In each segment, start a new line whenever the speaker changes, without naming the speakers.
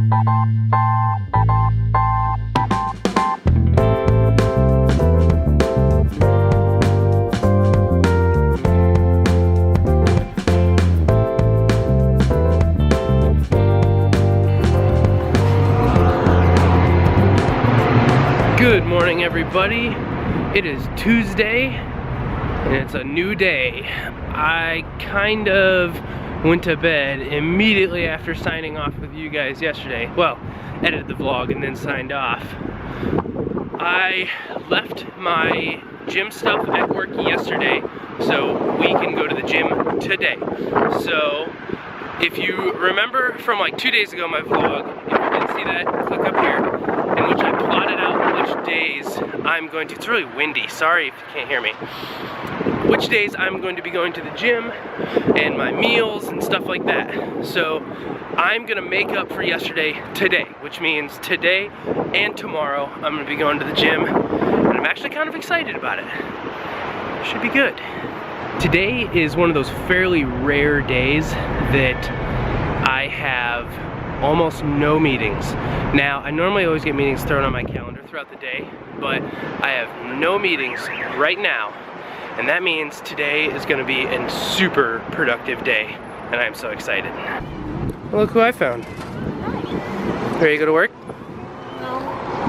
Good morning, everybody. It is Tuesday and it's a new day. I kind of went to bed immediately after signing off with you guys yesterday. Well, edited the vlog and then signed off. I left my gym stuff at work yesterday so we can go to the gym today. So if you remember from like 2 days ago my vlog, if you didn't see that, click up here, in which I plotted out which days I'm going to, it's really windy, sorry if you can't hear me, which days I'm going to be going to the gym and my meals and stuff like that. So I'm gonna make up for yesterday today, which means today and tomorrow I'm gonna be going to the gym, and I'm actually kind of excited about it. Should be good. Today is one of those fairly rare days that I have almost no meetings. Now, I normally always get meetings thrown on my calendar throughout the day, but I have no meetings right now, and that means today is going to be a super productive day, and I'm so excited. Well, look who I found. Ready to go to work? No.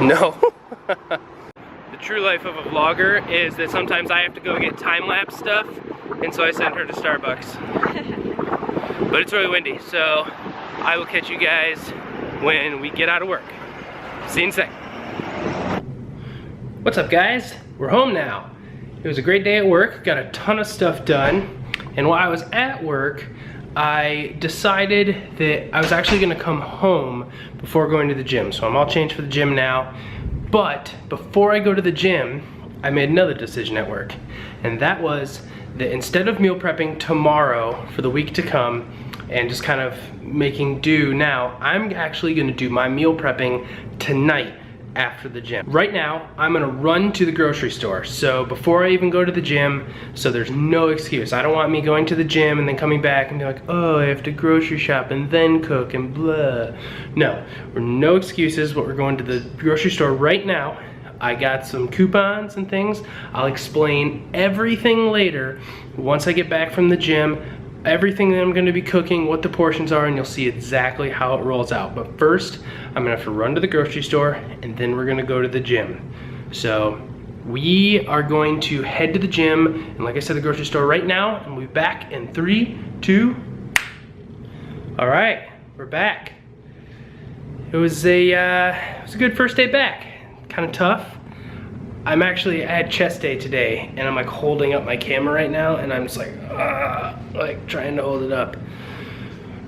No? The true life of a vlogger is that sometimes I have to go get time-lapse stuff, and so I send her to Starbucks. But it's really windy, so I will catch you guys when we get out of work. See you in a sec. What's up, guys? We're home now. It was a great day at work, got a ton of stuff done, and while I was at work, I decided that I was actually gonna come home before going to the gym. So I'm all changed for the gym now, but before I go to the gym, I made another decision at work, and that was that instead of meal prepping tomorrow for the week to come and just kind of making do now, I'm actually gonna do my meal prepping tonight after the gym. Right now, I'm gonna run to the grocery store. So before I even go to the gym, so there's no excuse. I don't want me going to the gym and then coming back and be like, oh, I have to grocery shop and then cook and blah. No, no excuses, but we're going to the grocery store right now. I got some coupons and things. I'll explain everything later once I get back from the gym, everything that I'm gonna be cooking, what the portions are, and you'll see exactly how it rolls out. But first, I'm gonna have to run to the grocery store, and then we're gonna go to the gym. So we are going to head to the gym, and like I said, the grocery store right now, and we'll be back in 3, 2. All right, we're back. It was a good first day back. Kind of tough. I had chest day today, and I'm like holding up my camera right now, and I'm just like trying to hold it up.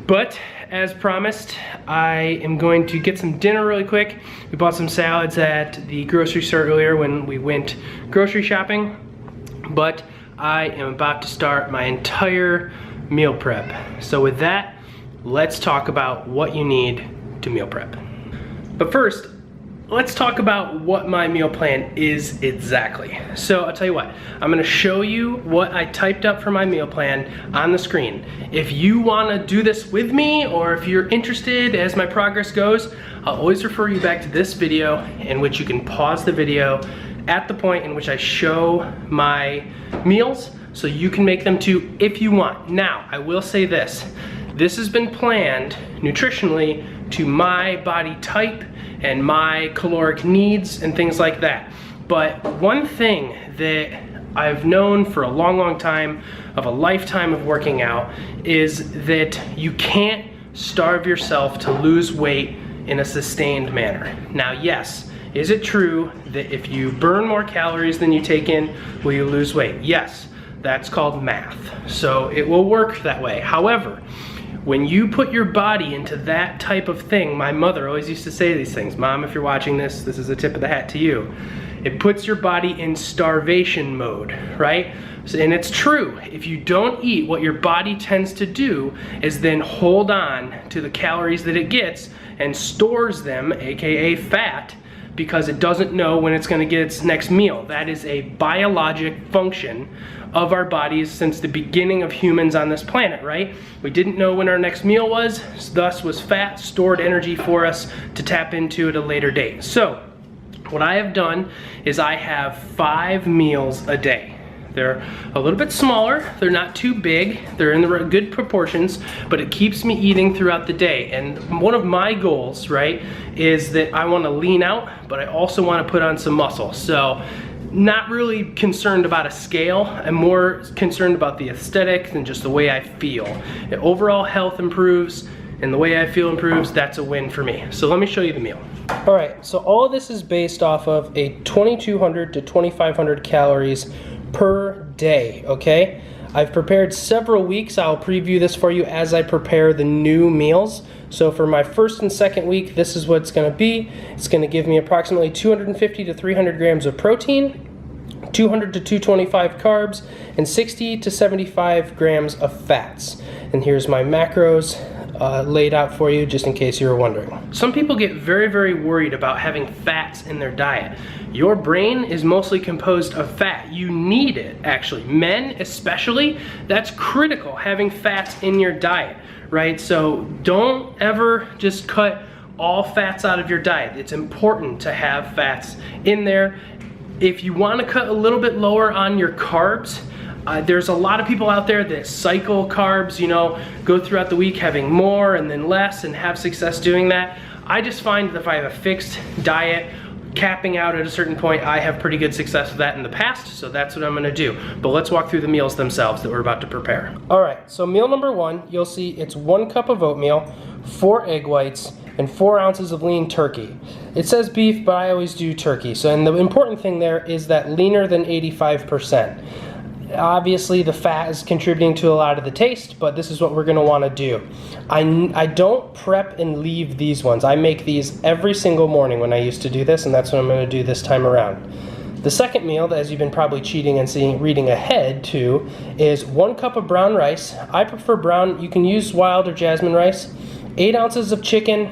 But as promised, I am going to get some dinner really quick. We bought some salads at the grocery store earlier when we went grocery shopping, but I am about to start my entire meal prep. So with that, let's talk about what you need to meal prep. But first, let's talk about what my meal plan is exactly. So I'll tell you what, I'm gonna show you what I typed up for my meal plan on the screen. If you wanna do this with me, or if you're interested as my progress goes, I'll always refer you back to this video in which you can pause the video at the point in which I show my meals so you can make them too if you want. Now, I will say this has been planned nutritionally to my body type and my caloric needs and things like that. But one thing that I've known for a long time, of a lifetime of working out, is that you can't starve yourself to lose weight in a sustained manner. Now, yes, is it true that if you burn more calories than you take in, will you lose weight? Yes, that's called math. So it will work that way. However, when you put your body into that type of thing, my mother always used to say these things. Mom, if you're watching this, this is a tip of the hat to you. It puts your body in starvation mode, right? And it's true. If you don't eat, what your body tends to do is then hold on to the calories that it gets and stores them, AKA fat, because it doesn't know when it's going to get its next meal. That is a biologic function of our bodies since the beginning of humans on this planet, right? We didn't know when our next meal was, thus was fat stored energy for us to tap into at a later date. So what I have done is I have 5 meals a day. They're a little bit smaller, they're not too big, they're in the good proportions, but it keeps me eating throughout the day. And one of my goals, right, is that I want to lean out, but I also want to put on some muscle. So not really concerned about a scale, I'm more concerned about the aesthetics and just the way I feel. If overall health improves and the way I feel improves, that's a win for me. So let me show you the meal. All right, so all of this is based off of a 2,200 to 2,500 calories per day, okay? I've prepared several weeks. I'll preview this for you as I prepare the new meals. So for my first and second week, this is what it's gonna be. It's gonna give me approximately 250 to 300 grams of protein, 200 to 225 carbs, and 60 to 75 grams of fats. And here's my macros laid out for you just in case you were wondering. Some people get very, very worried about having fats in their diet. Your brain is mostly composed of fat. You need it, actually. Men especially, that's critical, having fats in your diet, right? So don't ever just cut all fats out of your diet. It's important to have fats in there. If you want to cut a little bit lower on your carbs, there's a lot of people out there that cycle carbs, you know, go throughout the week having more and then less and have success doing that. I just find that if I have a fixed diet, capping out at a certain point, I have pretty good success with that in the past, so that's what I'm gonna do. But let's walk through the meals themselves that we're about to prepare. All right, so meal number 1, you'll see it's 1 cup of oatmeal, 4 egg whites, and 4 ounces of lean turkey. It says beef, but I always do turkey. So, and the important thing there is that leaner than 85%. Obviously the fat is contributing to a lot of the taste, but this is what we're going to want to do. I don't prep and leave these ones. I make these every single morning when I used to do this, and that's what I'm going to do this time around. The second meal, as you've been probably cheating and reading ahead to, is 1 cup of brown rice. I prefer brown. You can use wild or jasmine rice. 8 ounces of chicken,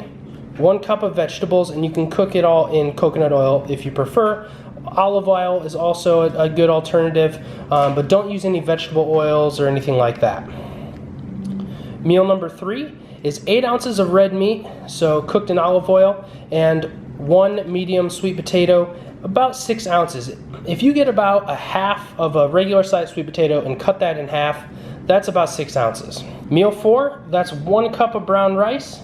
1 cup of vegetables, and you can cook it all in coconut oil if you prefer. Olive oil is also a good alternative, but don't use any vegetable oils or anything like that. Meal number 3 is 8 ounces of red meat, so cooked in olive oil, and 1 medium sweet potato, about 6 ounces. If you get about a half of a regular sized sweet potato and cut that in half, that's about 6 ounces. Meal 4, that's 1 cup of brown rice,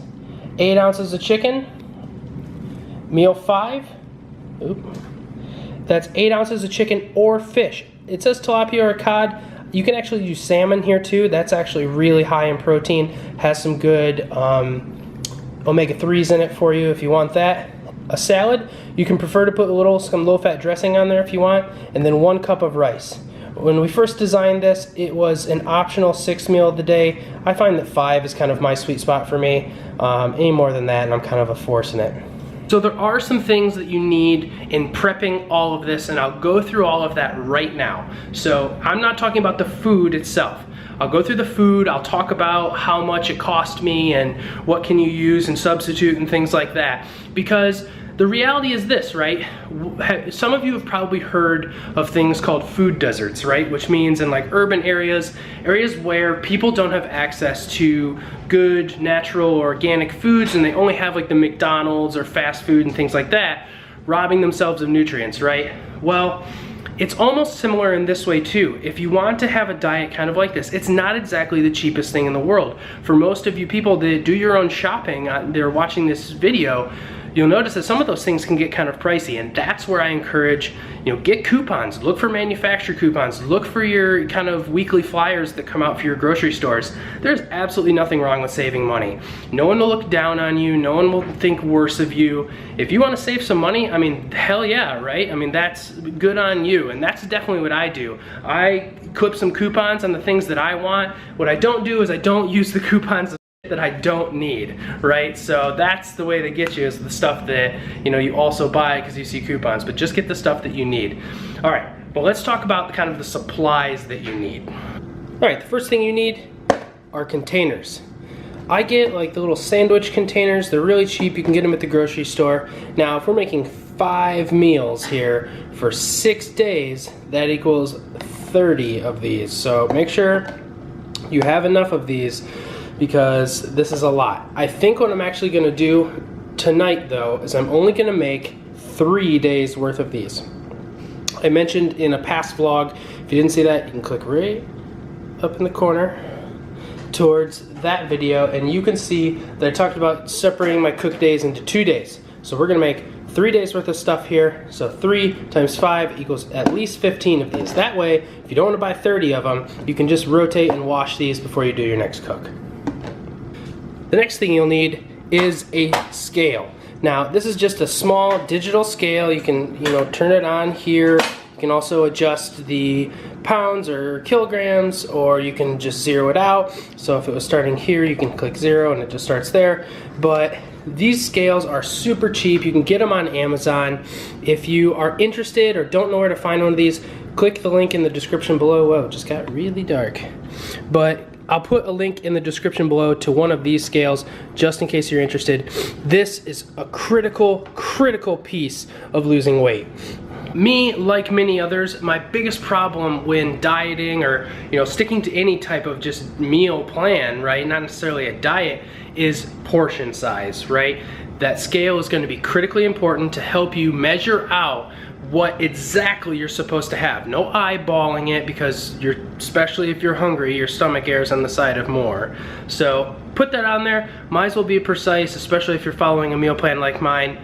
8 ounces of chicken. Meal 5, that's 8 ounces of chicken or fish. It says tilapia or cod. You can actually use salmon here too. That's actually really high in protein. Has some good omega-3s in it for you if you want that. A salad, you can prefer to put some low-fat dressing on there if you want, and then 1 cup of rice. When we first designed this, it was an optional 6th meal of the day. I find that 5 is kind of my sweet spot for me. Any more than that, and I'm kind of a force in it. So there are some things that you need in prepping all of this, and I'll go through all of that right now. So I'm not talking about the food itself. I'll go through the food, I'll talk about how much it cost me and what can you use and substitute and things like that. Because the reality is this, right? Some of you have probably heard of things called food deserts, right? Which means in like urban areas where people don't have access to good, natural, organic foods, and they only have like the McDonald's or fast food and things like that, robbing themselves of nutrients, right? Well, it's almost similar in this way too. If you want to have a diet kind of like this, it's not exactly the cheapest thing in the world. For most of you people that do your own shopping, they're watching this video, you'll notice that some of those things can get kind of pricey, and that's where I encourage, get coupons, look for manufacturer coupons, look for your kind of weekly flyers that come out for your grocery stores. There's absolutely nothing wrong with saving money. No one will look down on you, no one will think worse of you. If you want to save some money, I mean, hell yeah, right? I mean, that's good on you, and that's definitely what I do. I clip some coupons on the things that I want. What I don't do is I don't use the coupons that I don't need, right? So that's the way they get you, is the stuff that you also buy because you see coupons, but just get the stuff that you need. All right, but let's talk about kind of the supplies that you need. All right, the first thing you need are containers. I get like the little sandwich containers. They're really cheap. You can get them at the grocery store. Now, if we're making 5 meals here for 6 days, that equals 30 of these. So make sure you have enough of these because this is a lot. I think what I'm actually gonna do tonight though is I'm only gonna make 3 days worth of these. I mentioned in a past vlog, if you didn't see that, you can click right up in the corner towards that video and you can see that I talked about separating my cook days into 2 days. So we're gonna make 3 days worth of stuff here. So 3 times 5 equals at least 15 of these. That way, if you don't wanna buy 30 of them, you can just rotate and wash these before you do your next cook. The next thing you'll need is a scale. Now, this is just a small digital scale. You can, turn it on here. You can also adjust the pounds or kilograms, or you can just zero it out. So if it was starting here, you can click 0 and it just starts there. But these scales are super cheap. You can get them on Amazon. If you are interested or don't know where to find one of these, click the link in the description below. Whoa, it just got really dark. But I'll put a link in the description below to one of these scales just in case you're interested. This is a critical piece of losing weight. Me, like many others, my biggest problem when dieting or sticking to any type of just meal plan, right, not necessarily a diet, is portion size, right? That scale is going to be critically important to help you measure out what exactly you're supposed to have. No eyeballing it because especially if you're hungry, your stomach errs on the side of more. So put that on there. Might as well be precise, especially if you're following a meal plan like mine,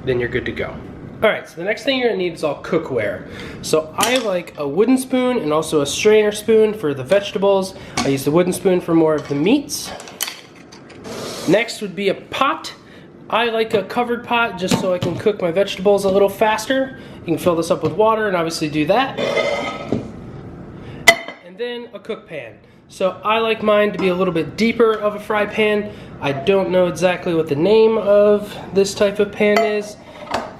then you're good to go. Alright, so the next thing you're gonna need is all cookware. So I like a wooden spoon and also a strainer spoon for the vegetables. I use the wooden spoon for more of the meats. Next would be a pot. I like a covered pot just so I can cook my vegetables a little faster. You can fill this up with water and obviously do that. And then a cook pan. So I like mine to be a little bit deeper of a fry pan. I don't know exactly what the name of this type of pan is.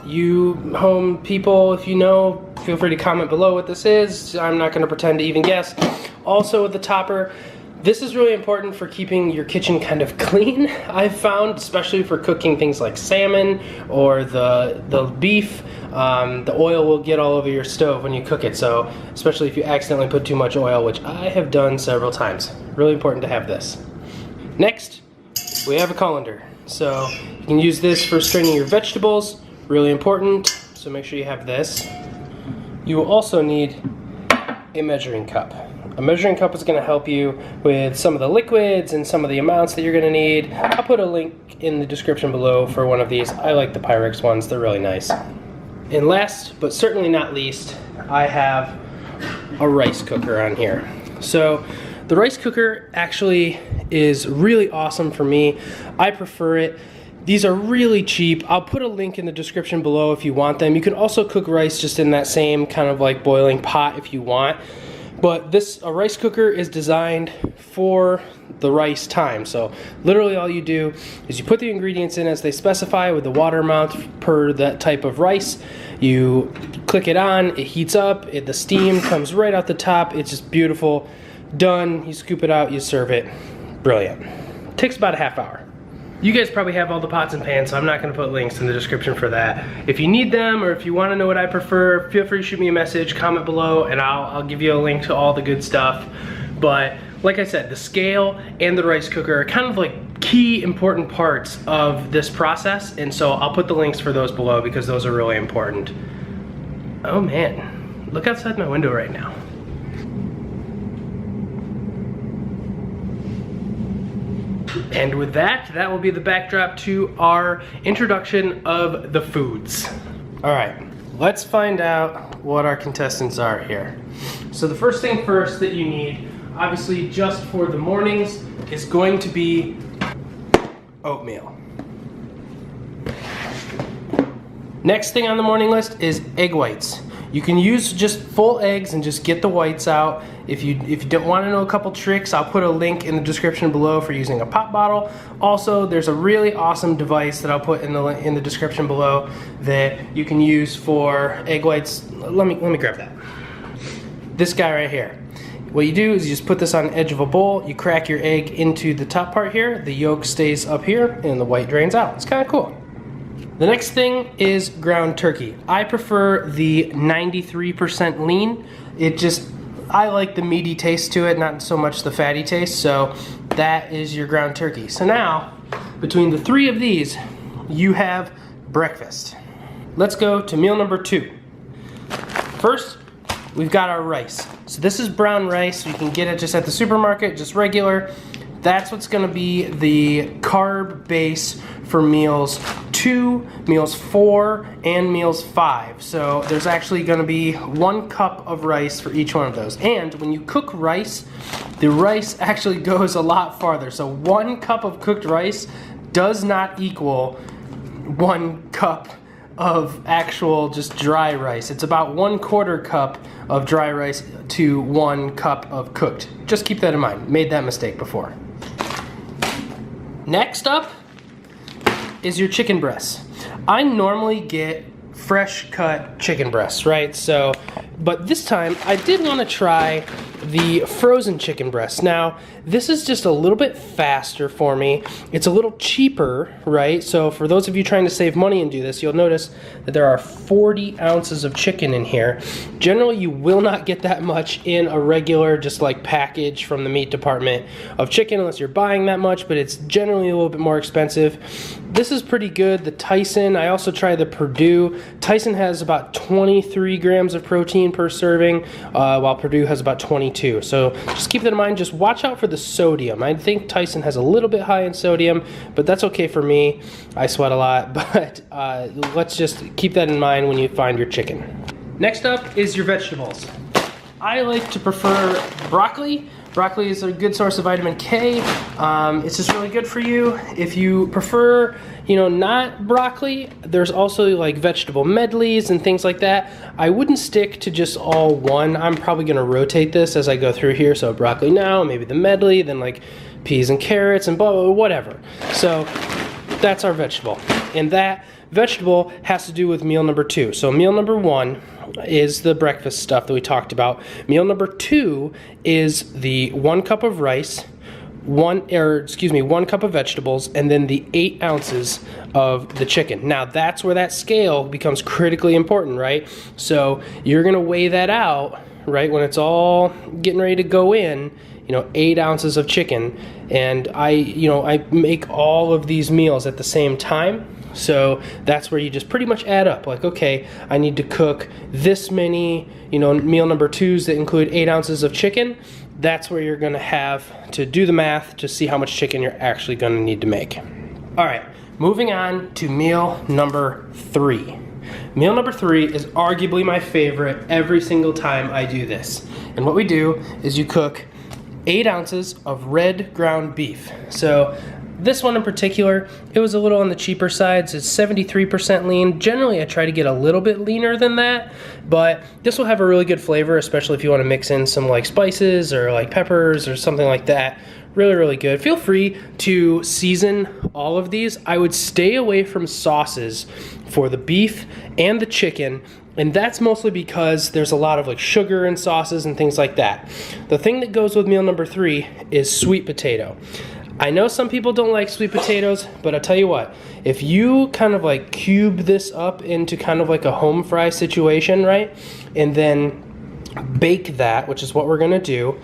You home people, if you know, feel free to comment below what this is. I'm not gonna pretend to even guess. Also with the topper, this is really important for keeping your kitchen kind of clean, I've found, especially for cooking things like salmon or the beef. The oil will get all over your stove when you cook it, so especially if you accidentally put too much oil, which I have done several times. Really important to have this. Next, we have a colander. So you can use this for straining your vegetables, really important, so make sure you have this. You will also need a measuring cup. A measuring cup is going to help you with some of the liquids and some of the amounts that you're going to need. I'll put a link in the description below for one of these. I like the Pyrex ones, they're really nice. And last, but certainly not least, I have a rice cooker on here. So the rice cooker actually is really awesome for me. I prefer it. These are really cheap. I'll put a link in the description below if you want them. You can also cook rice just in that same kind of like boiling pot if you want. But a rice cooker is designed for the rice time. So literally all you do is you put the ingredients in as they specify with the water amount per that type of rice. You click it on, it heats up, the steam comes right out the top. It's just beautiful. Done, you scoop it out, you serve it. Brilliant. Takes about a half hour. You guys probably have all the pots and pans, so I'm not gonna put links in the description for that. If you need them or if you wanna know what I prefer, feel free to shoot me a message, comment below, and I'll give you a link to all the good stuff. But like I said, the scale and the rice cooker are kind of like key important parts of this process, and so I'll put the links for those below because those are really important. Oh man, look outside my window right now. And with that, that will be the backdrop to our introduction of the foods. All right, let's find out what our contestants are here. So the first thing first that you need, obviously just for the mornings, is going to be oatmeal. Next thing on the morning list is egg whites. You can use just full eggs and just get the whites out. If you don't want to know a couple tricks, I'll put a link in the description below for using a pop bottle. Also, there's a really awesome device that I'll put in the description below that you can use for egg whites. Let me grab that. This guy right here. What you do is you just put this on the edge of a bowl, you crack your egg into the top part here, the yolk stays up here, and the white drains out. It's kind of cool. The next thing is ground turkey. I prefer the 93% lean. I like the meaty taste to it, not so much the fatty taste, so that is your ground turkey. So now, between the three of these, you have breakfast. Let's go to meal number 2. First, we've got our rice. So this is brown rice. You can get it just at the supermarket, just regular. That's what's gonna be the carb base for meals 2, meals 4, and meals 5. So there's actually gonna be 1 cup of rice for each one of those. And when you cook rice, the rice actually goes a lot farther. So 1 cup of cooked rice does not equal 1 cup of actual just dry rice. It's about 1/4 cup of dry rice to 1 cup of cooked. Just keep that in mind. Made that mistake before. Next up is your chicken breasts. I normally get fresh cut chicken breasts, right? So, but this time I did want to try the frozen chicken breasts. Now, this is just a little bit faster for me. It's a little cheaper, right? So for those of you trying to save money and do this, you'll notice that there are 40 ounces of chicken in here. Generally, you will not get that much in a regular, just like package from the meat department of chicken unless you're buying that much, but it's generally a little bit more expensive. This is pretty good. The Tyson, I also tried the Purdue. Tyson has about 23 grams of protein per serving, while Purdue has about 22. So just keep that in mind. Just watch out for the sodium. I think Tyson has a little bit high in sodium, but that's okay for me. I sweat a lot, but let's just keep that in mind when you find your chicken. Next up is your vegetables. I like to prefer broccoli. Broccoli is a good source of vitamin K. It's just really good for you. If you prefer, not broccoli, there's also like vegetable medleys and things like that. I wouldn't stick to just all one. I'm probably gonna rotate this as I go through here. So broccoli now, maybe the medley, then like peas and carrots and blah, blah, blah, whatever. So that's our vegetable. And that vegetable has to do with meal number 2. So meal number 1 is the breakfast stuff that we talked about. Meal number 2 is the 1 cup of rice, 1 cup of vegetables, and then the 8 ounces of the chicken. Now that's where that scale becomes critically important, right? So you're gonna weigh that out, right, when it's all getting ready to go in, 8 ounces of chicken. And I make all of these meals at the same time. So that's where you just pretty much add up. Like, okay, I need to cook this many, meal number 2s that include 8 ounces of chicken. That's where you're gonna have to do the math to see how much chicken you're actually gonna need to make. All right, moving on to meal number 3. Meal number 3 is arguably my favorite every single time I do this. And what we do is you cook 8 ounces of red ground beef. So this one in particular, it was a little on the cheaper side. So it's 73% lean. Generally, I try to get a little bit leaner than that, but this will have a really good flavor, especially if you want to mix in some like spices or like peppers or something like that. Really, really good. Feel free to season all of these. I would stay away from sauces for the beef and the chicken, and that's mostly because there's a lot of like sugar and sauces and things like that. The thing that goes with meal number 3 is sweet potato. I know some people don't like sweet potatoes, but I'll tell you what, if you kind of like cube this up into kind of like a home fry situation, right? And then bake that, which is what we're gonna do,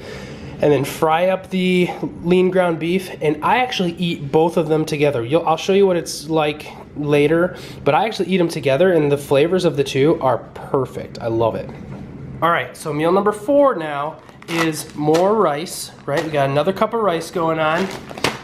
and then fry up the lean ground beef, and I actually eat both of them together. I'll show you what it's like later, but I actually eat them together, and the flavors of the two are perfect. I love it. All right, so meal number 4 now is more rice, right? We got another cup of rice going on.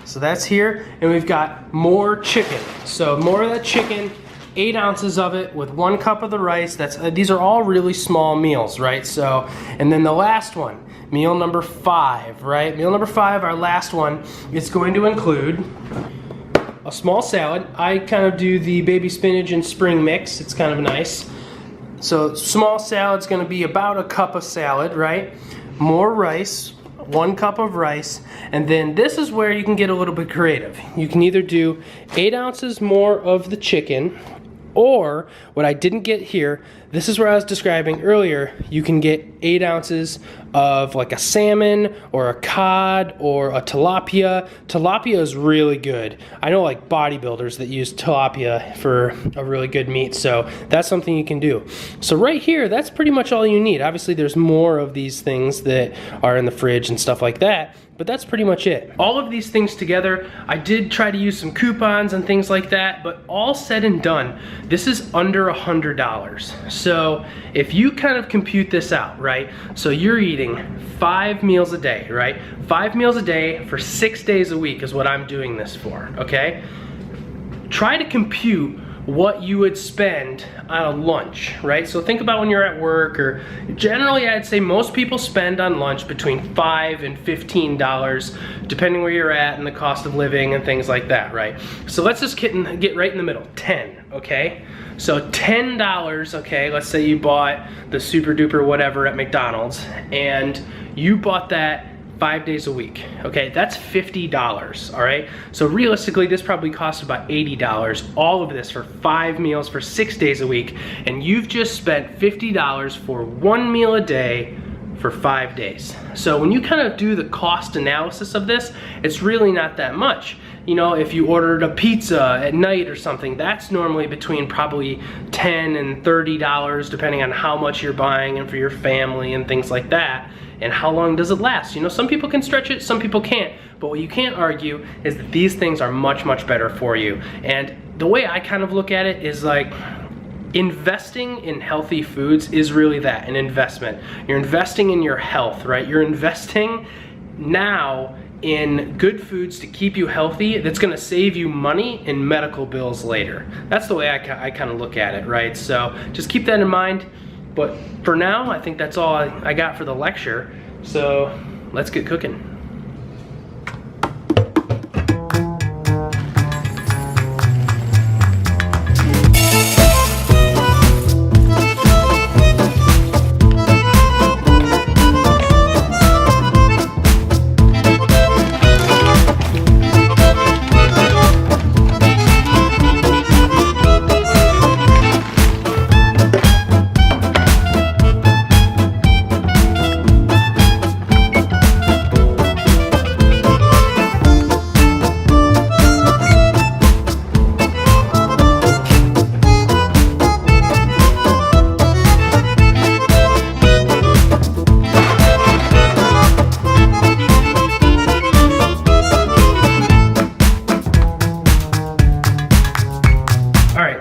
So that's here, and we've got more chicken. So more of that chicken, 8 ounces of it with 1 cup of the rice. These are all really small meals, right? So, and then the last one, meal number 5, right? Meal number 5, our last one, is going to include a small salad. I kind of do the baby spinach and spring mix. It's kind of nice. So small salad's gonna be about a cup of salad, right? More rice, 1 cup of rice, and then this is where you can get a little bit creative. You can either do 8 ounces more of the chicken, Or, what I didn't get here, this is where I was describing earlier, you can get 8 ounces of like a salmon or a cod or a tilapia. Tilapia is really good. I know like bodybuilders that use tilapia for a really good meat, so that's something you can do. So right here, that's pretty much all you need. Obviously there's more of these things that are in the fridge and stuff like that, but that's pretty much it. All of these things together, I did try to use some coupons and things like that, but all said and done, this is under $100. So if you kind of compute this out, right? So you're eating 5 meals a day, right? 5 meals a day for 6 days a week is what I'm doing this for, okay? Try to compute what you would spend on a lunch, right? So think about when you're at work, or generally I'd say most people spend on lunch between $5 and $15, depending where you're at and the cost of living and things like that, right? So let's just get right in the middle, 10, okay? So $10, okay, let's say you bought the super duper whatever at McDonald's, and you bought that 5 days a week, okay? That's $50, all right? So realistically, this probably costs about $80, all of this for 5 meals for 6 days a week, and you've just spent $50 for 1 meal a day for 5 days. So when you kind of do the cost analysis of this, it's really not that much. You know, if you ordered a pizza at night or something, that's normally between probably $10 and $30, depending on how much you're buying and for your family and things like that. And how long does it last? You know, some people can stretch it, some people can't. But what you can't argue is that these things are much, much better for you. And the way I kind of look at it is like, investing in healthy foods is really that, an investment. You're investing in your health, right? You're investing now in good foods to keep you healthy that's gonna save you money in medical bills later. That's the way I kind of look at it, right? So just keep that in mind. But for now, I think that's all I got for the lecture. So let's get cooking.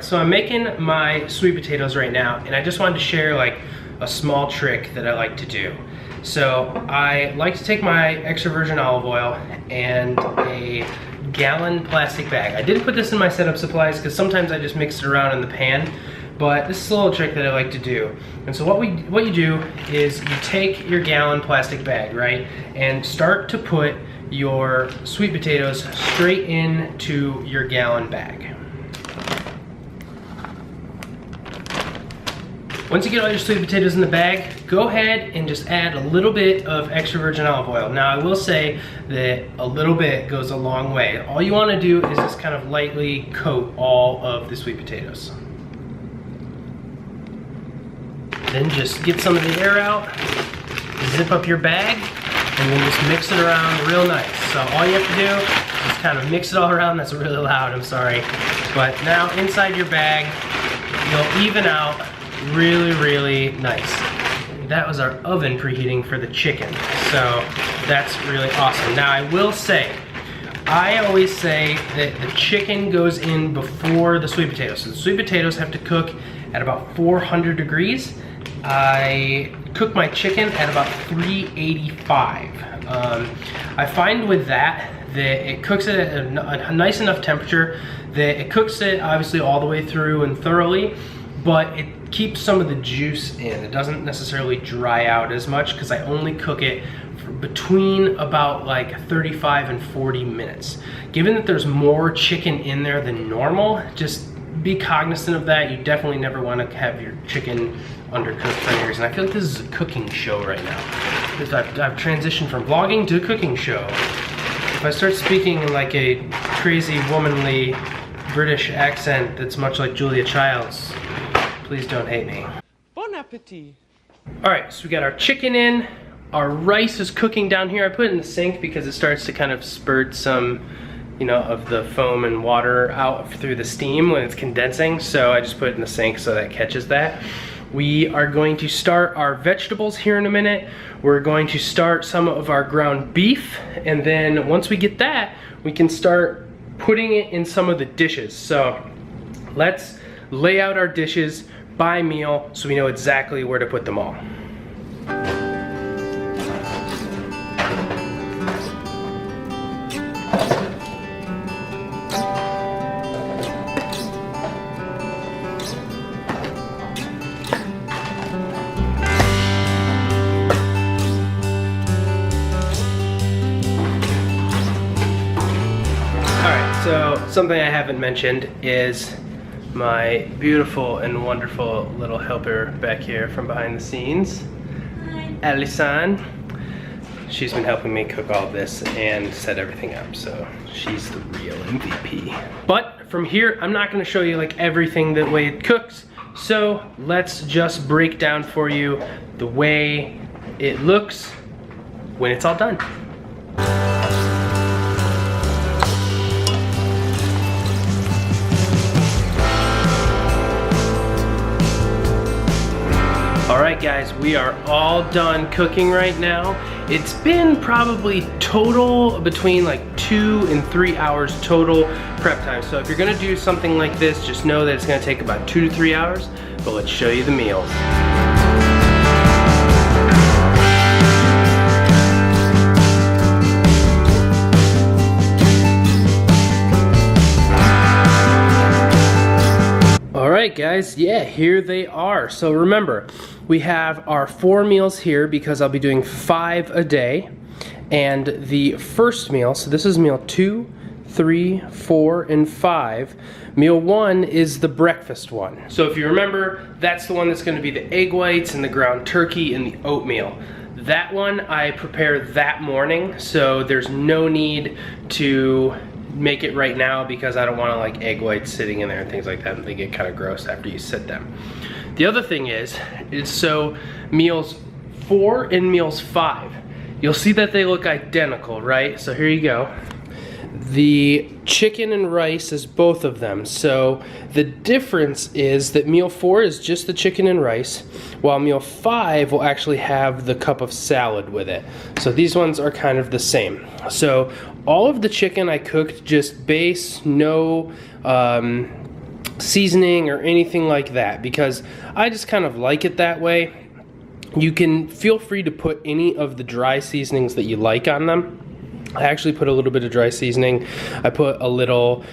So I'm making my sweet potatoes right now, and I just wanted to share like a small trick that I like to do. So I like to take my extra virgin olive oil and a gallon plastic bag. I didn't put this in my setup supplies because sometimes I just mix it around in the pan, but this is a little trick that I like to do. And so what you do is you take your gallon plastic bag, right, and start to put your sweet potatoes straight into your gallon bag. Once you get all your sweet potatoes in the bag, go ahead and just add a little bit of extra virgin olive oil. Now I will say that a little bit goes a long way. All you want to do is just kind of lightly coat all of the sweet potatoes. Then just get some of the air out, zip up your bag, and then just mix it around real nice. So all you have to do is just kind of mix it all around. That's really loud, I'm sorry. But now inside your bag, you'll even out really, really nice. That was our oven preheating for the chicken, so that's really awesome. Now I will say, I always say that the chicken goes in before the sweet potatoes. So the sweet potatoes have to cook at about 400 degrees. I cook my chicken at about 385. I find with that it cooks it at a nice enough temperature that it cooks it obviously all the way through and thoroughly, but it keeps some of the juice in. It doesn't necessarily dry out as much because I only cook it for between about like 35 and 40 minutes. Given that there's more chicken in there than normal, just be cognizant of that. You definitely never want to have your chicken undercooked for any reason. I feel like this is a cooking show right now. I've transitioned from vlogging to a cooking show. If I start speaking in like a crazy womanly British accent that's much like Julia Child's. Please don't hate me.
Bon appetit.
All right, so we got our chicken in. Our rice is cooking down here. I put it in the sink because it starts to kind of spurt some, you know, of the foam and water out through the steam when it's condensing. So I just put it in the sink so that catches that. We are going to start our vegetables here in a minute. We're going to start some of our ground beef, and then once we get that, we can start putting it in some of the dishes. So let's lay out our dishes by meal so we know exactly where to put them all. So something I haven't mentioned is my beautiful and wonderful little helper back here from behind the scenes. Hi. Alison. She's been helping me cook all this and set everything up, so she's the real MVP. But from here, I'm not gonna show you like everything the way it cooks, so let's just break down for you the way it looks when it's all done. Alright guys, we are all done cooking right now. It's been probably total between like 2 and 3 hours total prep time. So if you're gonna do something like this, just know that it's gonna take about 2 to 3 hours, but let's show you the meals. Alright guys, yeah, here they are. So remember, we have our 4 meals here because I'll be doing 5 a day. And the first meal, so this is meal 2, 3, 4, and 5. Meal 1 is the breakfast one. So if you remember, that's the one that's going to be the egg whites and the ground turkey and the oatmeal. That one I prepare that morning, so there's no need to make it right now because I don't want to like egg whites sitting in there and things like that, and they get kind of gross after you sit them. The other thing is so meals 4 and meals 5, you'll see that they look identical, right? So here you go. The chicken and rice is both of them. So the difference is that meal 4 is just the chicken and rice, while meal 5 will actually have the cup of salad with it. So these ones are kind of the same. So all of the chicken I cooked just base, no seasoning or anything like that, because I just kind of like it that way. You can feel free to put any of the dry seasonings that you like on them. I actually put a little bit of dry seasoning. I put a little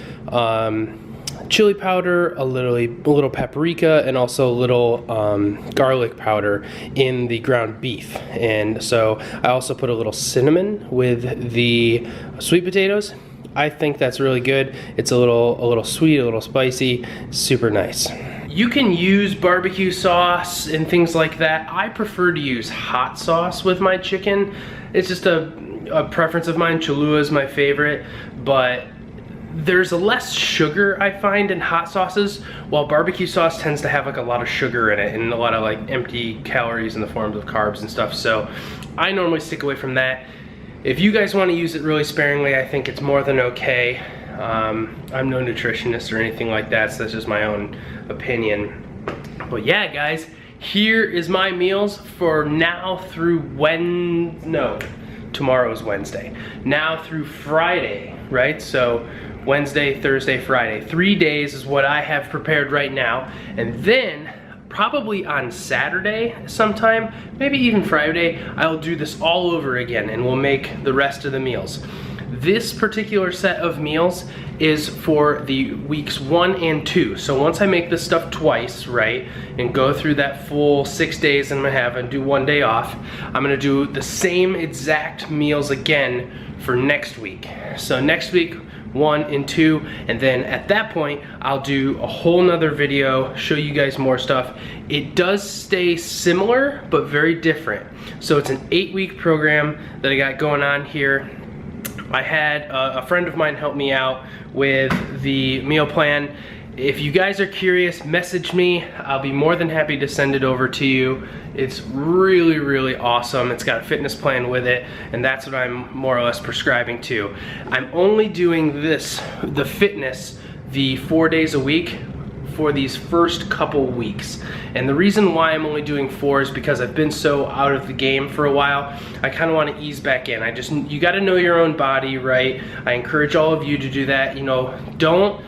chili powder, a little paprika, and also a little garlic powder in the ground beef. And so I also put a little cinnamon with the sweet potatoes. I think that's really good. It's a little sweet, a little spicy, super nice. You can use barbecue sauce and things like that. I prefer to use hot sauce with my chicken. It's just a preference of mine. Cholula is my favorite, but there's less sugar I find in hot sauces, while barbecue sauce tends to have like a lot of sugar in it and a lot of like empty calories in the forms of carbs and stuff. So I normally stick away from that. If you guys want to use it really sparingly, I think it's more than okay. I'm no nutritionist or anything like that, so that's just my own opinion. But yeah, guys, here is my meals for now through tomorrow's Wednesday. Now through Friday, right? So Wednesday, Thursday, Friday. 3 days is what I have prepared right now. And then probably on Saturday sometime, maybe even Friday, I'll do this all over again and we'll make the rest of the meals. This particular set of meals is for the weeks 1 and 2. So once I make this stuff twice, right, and go through that full 6 days I'm gonna have and do 1 day off, I'm gonna do the same exact meals again for next week. So next week, 1 and 2, and then at that point I'll do a whole nother video, show you guys more stuff. It does stay similar but very different. So it's an 8-week program that I got going on here. I had a friend of mine help me out with the meal plan. If you guys are curious, message me. I'll be more than happy to send it over to you. It's really, really awesome. It's got a fitness plan with it, and that's what I'm more or less prescribing to. I'm only doing the fitness, the 4 days a week for these first couple weeks. And the reason why I'm only doing 4 is because I've been so out of the game for a while. I kind of want to ease back in. You got to know your own body, right? I encourage all of you to do that. You know, don't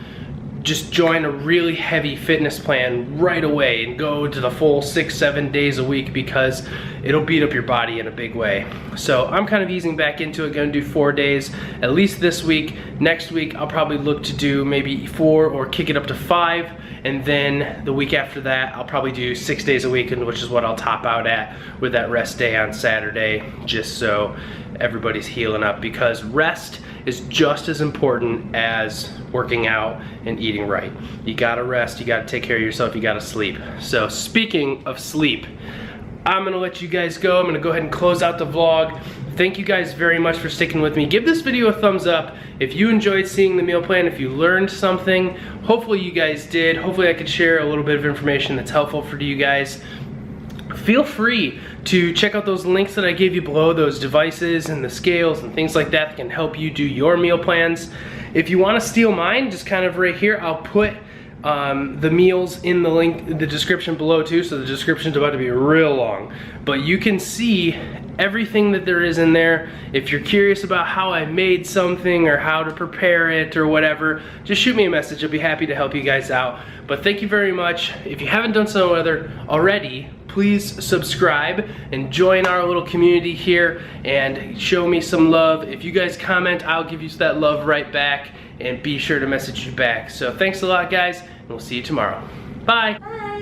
just join a really heavy fitness plan right away and go to the full 6-7 days a week, because it'll beat up your body in a big way. So I'm kind of easing back into it, gonna do 4 days, at least this week. Next week, I'll probably look to do maybe 4 or kick it up to 5. And then the week after that, I'll probably do 6 days a week, which is what I'll top out at with that rest day on Saturday, just so everybody's healing up, because rest is just as important as working out and eating right. You gotta rest, you gotta take care of yourself, you gotta sleep. So speaking of sleep, I'm gonna let you guys go. I'm gonna go ahead and close out the vlog. Thank you guys very much for sticking with me. Give this video a thumbs up if you enjoyed seeing the meal plan, if you learned something. Hopefully you guys did. Hopefully I could share a little bit of information that's helpful for you guys. Feel free to check out those links that I gave you below, those devices and the scales and things like that can help you do your meal plans. If you want to steal mine, just kind of right here, I'll put the meals in the link, the description below too, so the description's about to be real long. But you can see everything that there is in there. If you're curious about how I made something or how to prepare it or whatever, just shoot me a message. I'll be happy to help you guys out. But thank you very much. If you haven't done so already, please subscribe and join our little community here and show me some love. If you guys comment, I'll give you that love right back, and be sure to message you back. So thanks a lot, guys, and we'll see you tomorrow. Bye.
Bye.